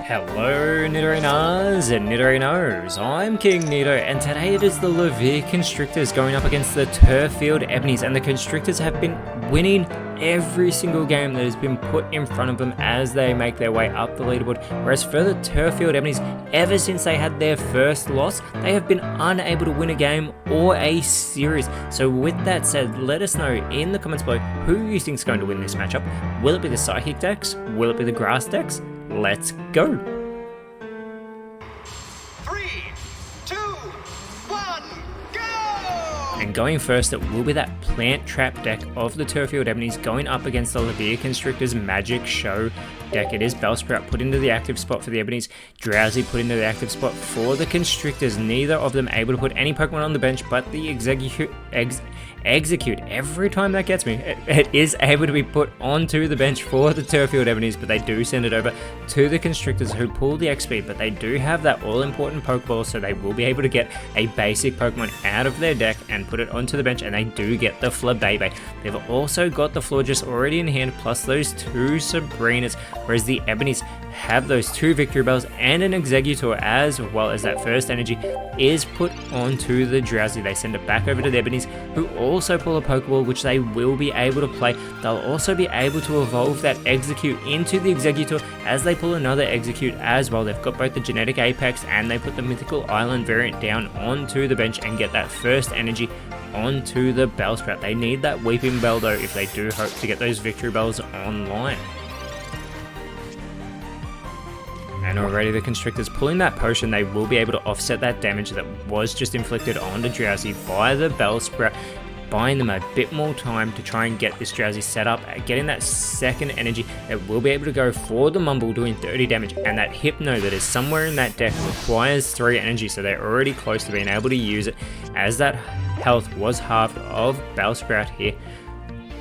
Hello Nidorinas and Nidorinos, I'm KingNido, and today it is the Levere Constrictors going up against the Turffield Ebonies, and the Constrictors have been winning every single game that has been put in front of them as they make their way up the leaderboard, whereas for the Turffield Ebonies, ever since they had their first loss, they have been unable to win a game or a series. So with that said, let us know in the comments below who you think is going to win this matchup. Will it be the Psychic decks? Will it be the Grass decks? Let's go! 3, 2, 1, go! And going first, it will be that Plant Trap deck of the Turffield Ebonies going up against the Levere Constrictors Magic Show deck. It is Bellsprout put into the active spot for the Ebonies, Drowsy put into the active spot for the Constrictors. Neither of them able to put any Pokemon on the bench, but the Execute, every time that gets me, it is able to be put onto the bench for the Turffield Ebonies, but they do send it over to the Constrictors who pull the XP, but they do have that all-important Pokeball, so they will be able to get a basic Pokemon out of their deck and put it onto the bench, and they do get the Flabébé. They've also got the Florges already in hand, plus those two Sabrinas, whereas the Ebonies have those two Victory Bells and an Exeggutor, as well as that first energy is put onto the Drowsy. They send it back over to the Ebonies, who also pull a Pokeball, which they will be able to play. They'll also be able to evolve that Execute into the Exeggutor as they pull another Execute as well. They've got both the Genetic Apex and they put the Mythical Island variant down onto the bench and get that first energy onto the Bellsprout. They need that Weeping Bell though if they do hope to get those Victory Bells online. And already the Constrictors pulling that potion, they will be able to offset that damage that was just inflicted on the Drowsy by the Bellsprout, buying them a bit more time to try and get this Drowsy set up, getting that second energy that will be able to go for the Mumble doing 30 damage, and that Hypno that is somewhere in that deck requires 3 energy, so they're already close to being able to use it as that health was halved of Bellsprout here.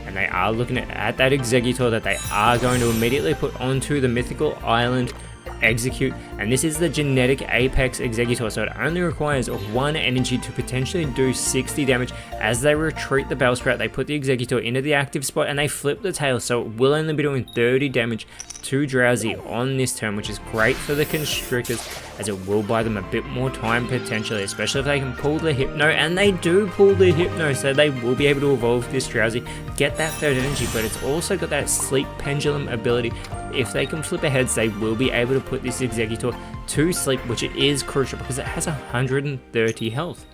And they are looking at that Exeggutor that they are going to immediately put onto the Mythical Island Execute, and this is the Genetic Apex Exeggutor, so it only requires 1 energy to potentially do 60 damage. As they retreat the Bellsprout, they put the Exeggutor into the active spot and they flip the tail, so it will only be doing 30 damage to Drowsy on this turn, which is great for the Constrictors as it will buy them a bit more time potentially, especially if they can pull the Hypno, and they do pull the Hypno, so they will be able to evolve this Drowsy, get that third energy, but it's also got that Sleep Pendulum ability. If they can flip aheads, they will be able to put this Exeggutor to sleep, which it is crucial because it has 130 health.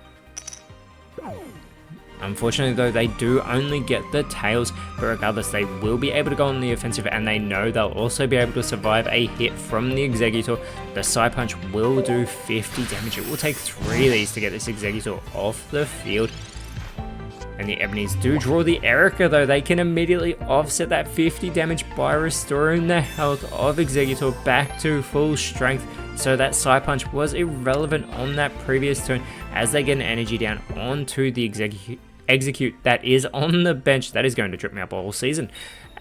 Unfortunately though, they do only get the tails, but regardless they will be able to go on the offensive, and they know they'll also be able to survive a hit from the Exeggutor. The Psy Punch will do 50 damage. It will take 3 of these to get this Exeggutor off the field. And the Ebonies do draw the Erica though. They can immediately offset that 50 damage by restoring the health of Exeggutor back to full strength. So that Psy Punch was irrelevant on that previous turn as they get an energy down onto the Execute that is on the bench. That is going to trip me up all season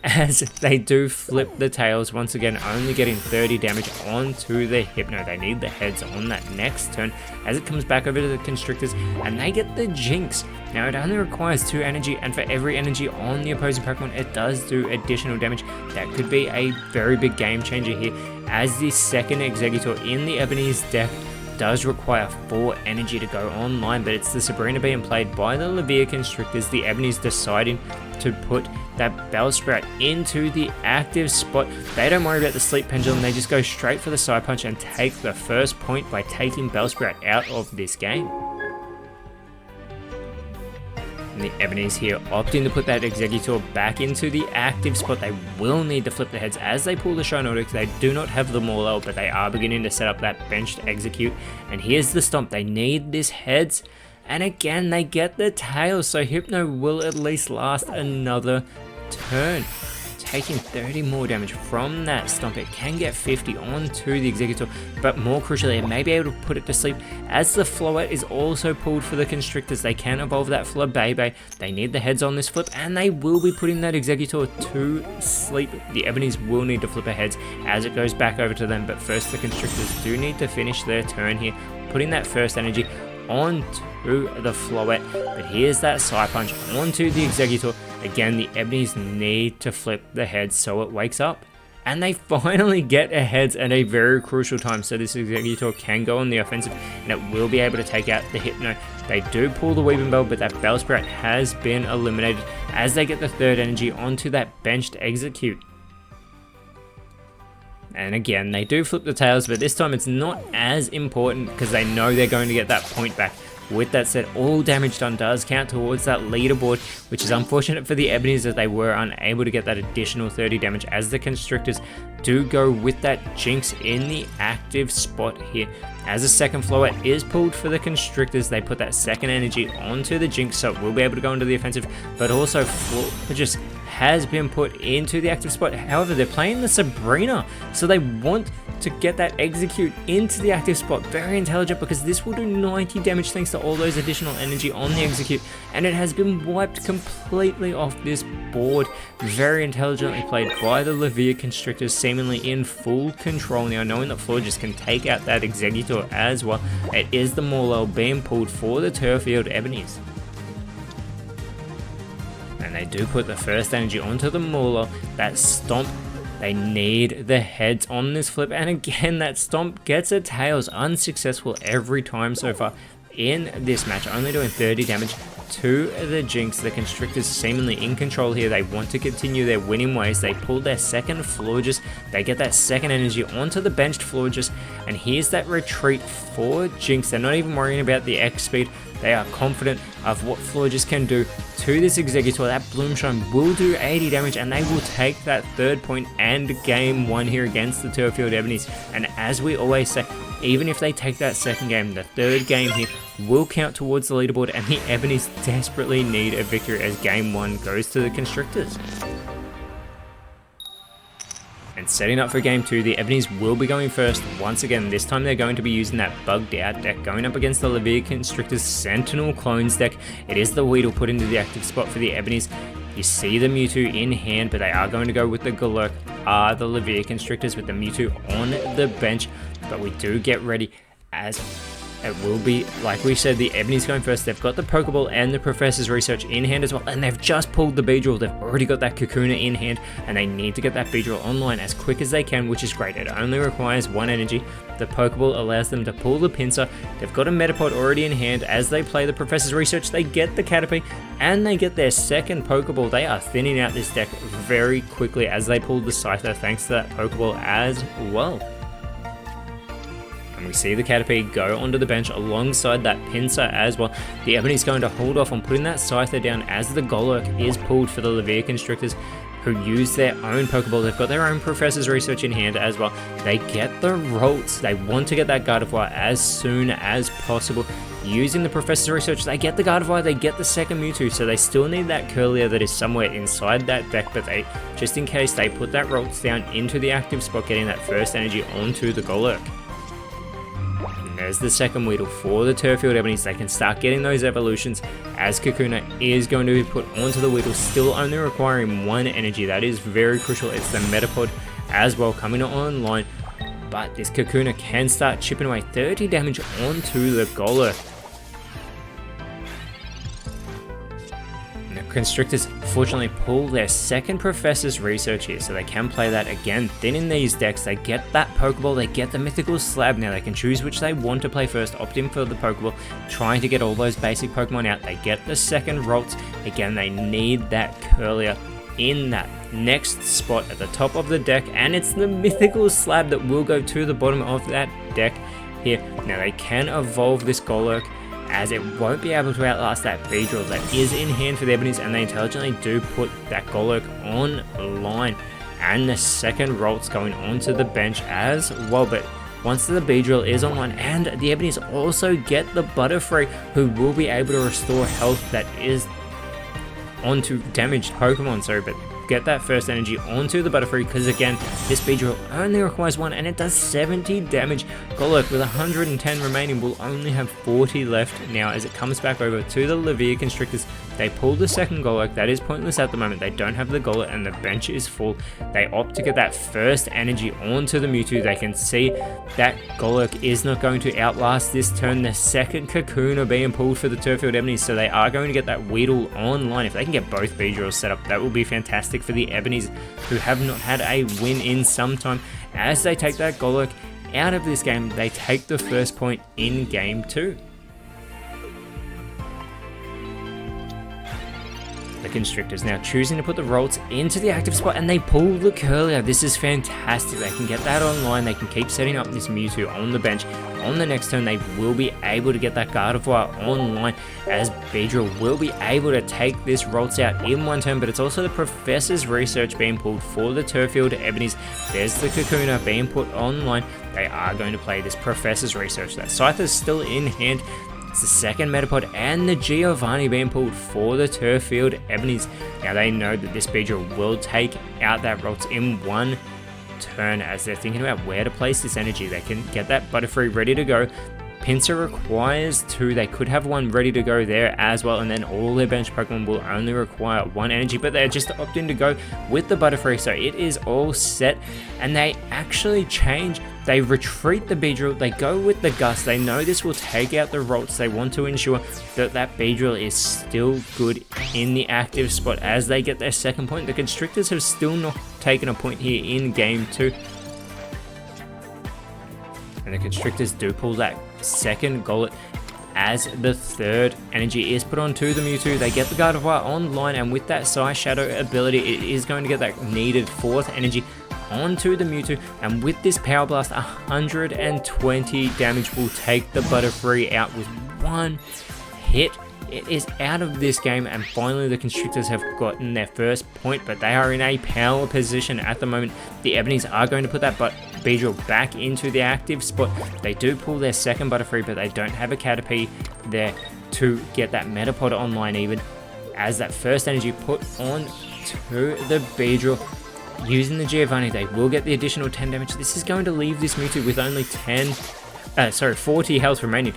as they do flip the tails once again, only getting 30 damage onto the Hypno. They need the heads on that next turn as it comes back over to the Constrictors, and they get the Jinx. Now it only requires 2 energy, and for every energy on the opposing Pokemon it does do additional damage. That could be a very big game changer here, as the second Exeggutor in the Ebony's deck does require 4 energy to go online, but it's the Sabrina being played by the Levere Constrictors. The Ebony's deciding to put that Bellsprout into the active spot. They don't worry about the Sleep Pendulum, they just go straight for the Psy Punch and take the first point by taking Bellsprout out of this game. And the Ebonies here opting to put that Exeggutor back into the active spot. They will need to flip the heads as they pull the Shinotic. They do not have the Morlow, but they are beginning to set up that benched Execute. And here's the Stomp. They need this heads. And again, they get the tail, so Hypno will at least last another turn. Taking 30 more damage from that Stomp. It can get 50 onto the Exeggutor, but more crucially, it may be able to put it to sleep as the Floette is also pulled for the Constrictors. They can evolve that Flabébé. They need the heads on this flip, and they will be putting that Exeggutor to sleep. The Ebonies will need to flip ahead as it goes back over to them, but first the Constrictors do need to finish their turn here, putting that first energy onto the Floette, but here's that Psy Punch onto the Exeggutor. Again, the Ebonies need to flip the head so it wakes up. and they finally get ahead at a very crucial time, so this Exeggutor can go on the offensive and it will be able to take out the Hypno. They do pull the Weaving Bell, but that Bellsprout has been eliminated as they get the third energy onto that bench to execute. And again, they do flip the tails, but this time it's not as important because they know they're going to get that point back. With that said, all damage done does count towards that leaderboard, which is unfortunate for the Ebonies that they were unable to get that additional 30 damage, as the Constrictors do go with that Jinx in the active spot here. As a second flower is pulled for the Constrictors, they put that second energy onto the Jinx, so it will be able to go into the offensive, but also just has been put into the active spot. However, they're playing the Sabrina, so they want to get that execute into the active spot. Very intelligent, because this will do 90 damage thanks to all those additional energy on the execute, and it has been wiped completely off this board. Very intelligently played by the Levere Constrictors, seemingly in full control now, knowing that Florges can take out that Exeggutor as well. It is the Morlul being pulled for the Turffield Ebonies. And they do put the first energy onto the Morlul. That Stomp, they need the heads on this flip, and again that Stomp gets a tails, unsuccessful every time so far in this match, only doing 30 damage to the Jinx. The Constrictors seemingly in control here. They want to continue their winning ways. They pull their second Florges, they get that second energy onto the benched Florges, and here's that retreat for Jinx. They're not even worrying about the X speed. They are confident of what Florges can do to this Exeggutor. That Bloomshine will do 80 damage, and they will take that third point and game one here against the Turffield Ebonies. And as we always say, even if they take that second game, the third game here will count towards the leaderboard, and the Ebonies desperately need a victory as game one goes to the Constrictors. And setting up for game two, the Ebonies will be going first once again. This time they're going to be using that bugged out deck, going up against the Levere Constrictors Sentinel Clones deck. It is the Weedle put into the active spot for the Ebonies. You see the Mewtwo in hand, but they are going to go with the Galurk, the Levere Constrictors with the Mewtwo on the bench. But we do get ready, as it will be, like we said, the Ebonies going first. They've got the Pokeball and the Professor's Research in hand as well, and they've just pulled the Beedrill. They've already got that Kakuna in hand, and they need to get that Beedrill online as quick as they can, which is great. It only requires one energy. The Pokeball allows them to pull the Pinsir. They've got a Metapod already in hand. As they play the Professor's Research, they get the Caterpie, and they get their second Pokeball. They are thinning out this deck very quickly as they pull the Scyther thanks to that Pokeball as well. And we see the Caterpie go onto the bench alongside that Pinsir as well. The Ebony's going to hold off on putting that Scyther down as the Golurk is pulled for the Levere Constrictors, who use their own Pokeball. They've got their own Professor's Research in hand as well. They get the Rolts. They want to get that Gardevoir as soon as possible. Using the Professor's Research, they get the Gardevoir, they get the second Mewtwo, so they still need that Curlier that is somewhere inside that deck, but they, just in case, they put that Rolts down into the active spot, getting that first energy onto the Golurk. There's the second Weedle for the Turffield Ebonies. They can start getting those evolutions as Kakuna is going to be put onto the Weedle, still only requiring one energy. That is very crucial. It's the Metapod as well coming online, but this Kakuna can start chipping away 30 damage onto the Golurk. Constrictors fortunately pull their second Professor's Research here, so they can play that again. Then in these decks, they get that Pokeball, they get the Mythical Slab. Now they can choose which they want to play first, opt in for the Pokeball, trying to get all those basic Pokemon out. They get the second Rolts. Again, they need that Curlier in that next spot at the top of the deck, and it's the Mythical Slab that will go to the bottom of that deck here. Now they can evolve this Golurk, as it won't be able to outlast that Beedrill that is in hand for the Ebonies, and they intelligently do put that Golurk online. And the second Rolt's going onto the bench as well, but once the Beedrill is online, and the Ebonies also get the Butterfree, who will be able to restore health that is onto damaged Pokemon, but get that first energy onto the Butterfree, because again, this Beedrill only requires one, and it does 70 damage. Golurk with 110 remaining will only have 40 left now as it comes back over to the Levere Constrictors. They pull the second Golurk. That is pointless at the moment. They don't have the Golurk and the bench is full. They opt to get that first energy onto the Mewtwo. They can see that Golurk is not going to outlast this turn. The second Kakuna being pulled for the Turffield Ebonies, so they are going to get that Weedle online. If they can get both Beedrills set up, that will be fantastic fantastic for the Ebonies, who have not had a win in some time. As they take that Golurk out of this game, they take the first point in game 2. The Constrictors now choosing to put the Rolts into the active spot, and they pull the Curlier. This is fantastic. They can get that online. They can keep setting up this Mewtwo on the bench. On the next turn, they will be able to get that Gardevoir online, as Beedrill will be able to take this Rolts out in one turn, but it's also the Professor's Research being pulled for the Turffield Ebonies. There's the Kakuna being put online. They are going to play this Professor's Research. That Scythe is still in hand. It's the second Metapod and the Giovanni being pulled for the Turffield Ebonies. Now they know that this Beedrill will take out that Rolts in one turn, as they're thinking about where to place this energy. They can get that Butterfree ready to go. Pinsir requires 2. They could have one ready to go there as well, and then all their bench Pokemon will only require 1 energy, but they're just opting to go with the Butterfree, so it is all set. And they actually change. They retreat the Beedrill, they go with the Gust. They know this will take out the Rolts. They want to ensure that that Beedrill is still good in the active spot as they get their second point. The Constrictors have still not taken a point here in game 2. And the Constrictors do pull that second Golett as the third energy is put onto the Mewtwo. They get the Gardevoir online, and with that Psy Shadow ability, it is going to get that needed 4th energy onto the Mewtwo, and with this Power Blast, 120 damage will take the Butterfree out with 1 hit. It is out of this game, and finally the Constrictors have gotten their first point, but they are in a power position at the moment. The Ebonies are going to put that Beedrill back into the active spot. They do pull their second Butterfree, but they don't have a Caterpie there to get that Metapod online even, as that first energy put on to the Beedrill. Using the Giovanni, they will get the additional 10 damage. This is going to leave this Mewtwo with only 40 health remaining.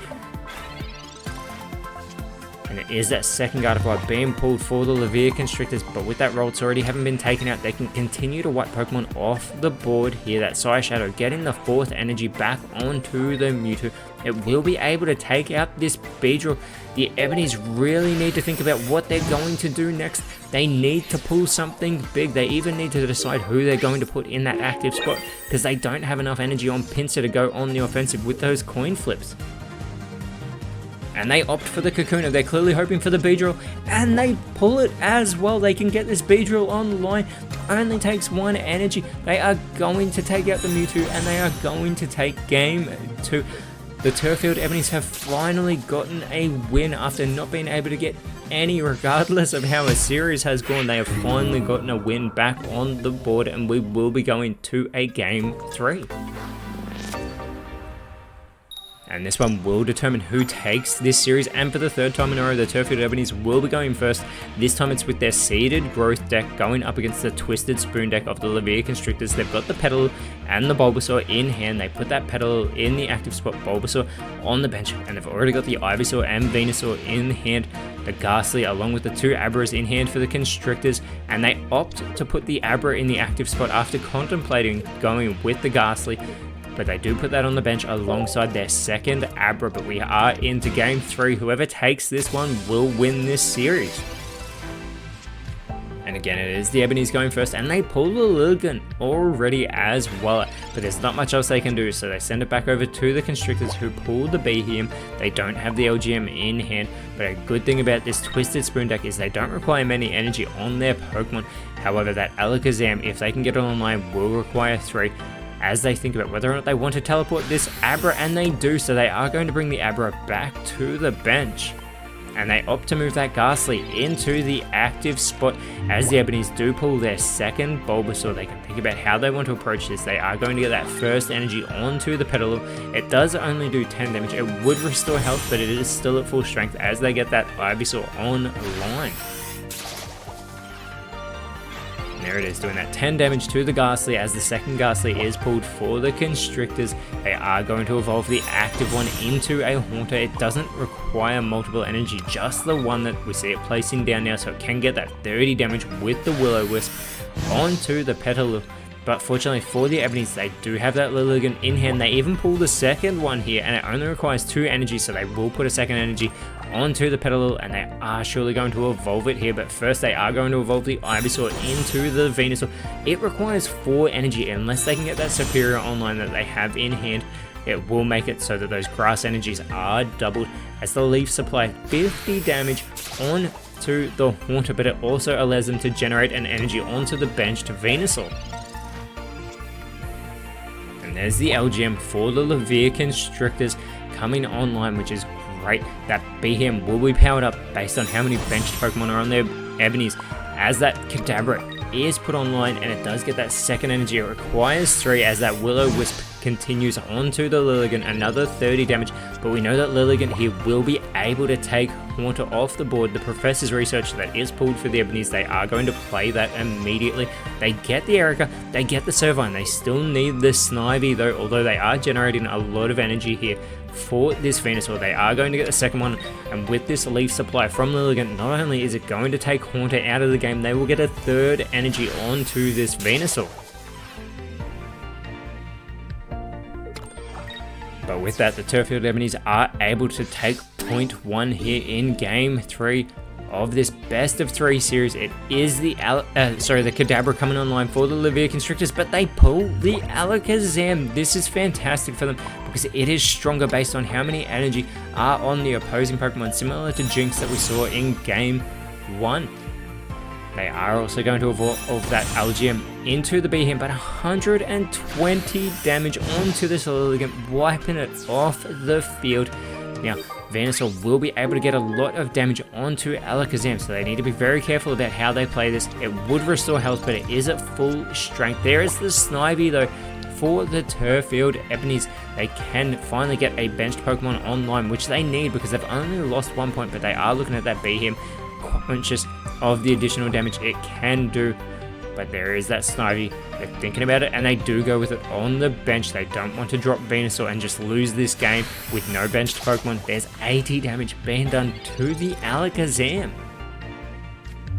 And it is that second Gardevoir being pulled for the Levere Constrictors, but with that Rolts already having been taken out, they can continue to wipe Pokemon off the board here. That Psy Shadow getting the 4th energy back onto the Mewtwo. It will be able to take out this Beedrill. The Ebonies really need to think about what they're going to do next. They need to pull something big. They even need to decide who they're going to put in that active spot, because they don't have enough energy on Pinsir to go on the offensive with those coin flips. And they opt for the Kakuna. They're clearly hoping for the Beedrill, and they pull it as well. They can get this Beedrill online. Only takes 1 energy. They are going to take out the Mewtwo, and they are going to take game 2. The Turffield Ebonies have finally gotten a win after not being able to get any, regardless of how a series has gone. They have finally gotten a win back on the board, and we will be going to a game 3. And this one will determine who takes this series, and for the 3rd time in a row, the Turffield Ebonies will be going first. This time it's with their Seeded Growth deck going up against the Twisted Spoon deck of the Levere Constrictors. They've got the Petal and the Bulbasaur in hand. They put that Petal in the active spot, Bulbasaur on the bench, and they've already got the Ivysaur and Venusaur in hand. The Ghastly along with the 2 Abras in hand for the Constrictors, and they opt to put the Abra in the active spot after contemplating going with the Ghastly. But they do put that on the bench alongside their second Abra. But we are into game 3. Whoever takes this one will win this series. And again, it is the Ebonies going first, and they pull the Lilligant already as well. But there's not much else they can do, so they send it back over to the Constrictors, who pull the Behemoth. They don't have the LGM in hand, but a good thing about this Twisted Spoon deck is they don't require many energy on their Pokemon. However, that Alakazam, if they can get it online, will require 3. As they think about whether or not they want to teleport this Abra, and they do, so they are going to bring the Abra back to the bench. And they opt to move that Ghastly into the active spot. As the Ebonies do pull their second Bulbasaur, they can think about how they want to approach this. They are going to get that first energy onto the Petal. It does only do 10 damage. It would restore health, but it is still at full strength as they get that Ivysaur online. There it is, doing that 10 damage to the Ghastly as the second Ghastly is pulled for the Constrictors. They are going to evolve the active one into a Haunter. It doesn't require multiple energy, just the one that we see it placing down now, so it can get that 30 damage with the Will-O-Wisp onto the Petal. But fortunately for the Ebonies, they do have that Lilligant in hand. They even pull the second one here, and it only requires 2 energy, so they will put a second energy onto the Petalil, and they are surely going to evolve it here. But first, they are going to evolve the Ivysaur into the Venusaur. It requires 4 energy, unless they can get that Superior online that they have in hand. It will make it so that those grass energies are doubled, as the Leaf supply 50 damage on to the Haunter, but it also allows them to generate an energy onto the benched Venusaur. And there's the LGM for the Levere Constrictors coming online, which is great. That Behem will be powered up based on how many benched Pokemon are on their Ebonies, as that Kadabra is put online, and it does get that second energy. It requires 3, as that Will-O-Wisp continues onto the Lilligant, another 30 damage, but we know that Lilligant here will be able to take Haunter off the board. The Professor's research that is pulled for the Ebonies, they are going to play that immediately. They get the Erica, they get the Servine, they still need the Snivy though, although they are generating a lot of energy here for this Venusaur. They are going to get the second one, and with this Leaf supply from Lilligant, not only is it going to take Haunter out of the game, they will get a 3rd energy onto this Venusaur. But with that, the Turffield Ebonies are able to take point 1 here in Game 3 of this best of 3 series. It is the Kadabra coming online for the Levere Constrictors, but they pull the Alakazam. This is fantastic for them because it is stronger based on how many energy are on the opposing Pokemon, similar to Jinx that we saw in Game 1. They are also going to evolve that LGM into the Behem, but 120 damage onto this Lilligant, wiping it off the field. Now, Venusaur will be able to get a lot of damage onto Alakazam, so they need to be very careful about how they play this. It would restore health, but it is at full strength. There is the Snivy though for the Turffield Ebonies. They can finally get a benched Pokemon online, which they need because they've only lost 1 point, but they are looking at that Behem, conscious of the additional damage it can do. But there is that Snivy. They're thinking about it, and they do go with it on the bench. They don't want to drop Venusaur and just lose this game with no benched Pokemon. There's 80 damage being done to the Alakazam.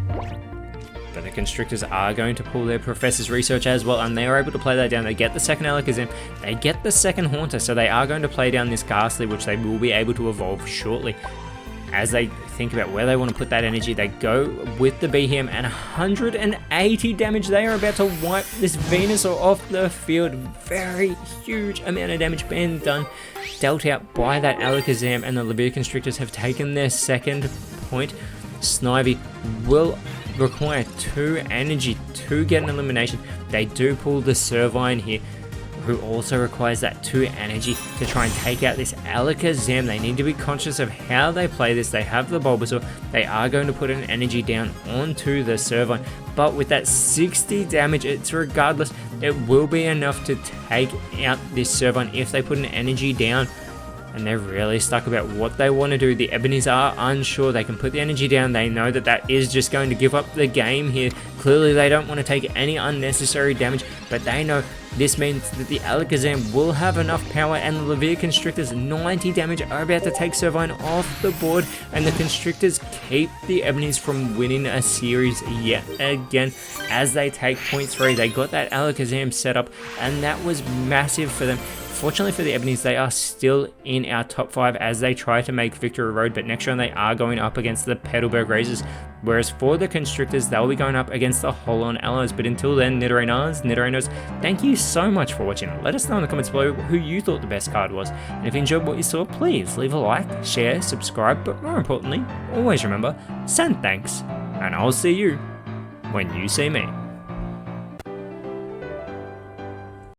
But the Constrictors are going to pull their Professor's research as well, and they are able to play that down. They get the second Alakazam, they get the second Haunter, so they are going to play down this Ghastly, which they will be able to evolve shortly. As they think about where they want to put that energy, they go with the Behem, and 180 damage. They are about to wipe this Venusaur off the field. Very huge amount of damage being done, dealt out by that Alakazam, and the Levere Constrictors have taken their second point. Snivy will require 2 energy to get an elimination. They do pull the Servine here, who also requires that 2 energy to try and take out this Alakazam. They need to be conscious of how they play this. They have the Bulbasaur. They are going to put an energy down onto the Servine, but with that 60 damage, it's regardless, it will be enough to take out this Servine if they put an energy down. And they're really stuck about what they want to do. The Ebonies are unsure. They can put the energy down. They know that that is just going to give up the game here. Clearly, they don't want to take any unnecessary damage, but they know this means that the Alakazam will have enough power, and the Levere Constrictors, 90 damage, are about to take Servine off the board, and the Constrictors keep the Ebonies from winning a series yet again as they take point 3. They got that Alakazam set up, and that was massive for them. Fortunately for the Ebonies, they are still in our top 5 as they try to make Victory Road, but next round they are going up against the Petalburg Razors, whereas for the Constrictors, they'll be going up against the Holon Allies. But until then, Nidorinos, thank you so much for watching. Let us know in the comments below who you thought the best card was, and if you enjoyed what you saw, please leave a like, share, subscribe, but more importantly, always remember, send thanks, and I'll see you when you see me.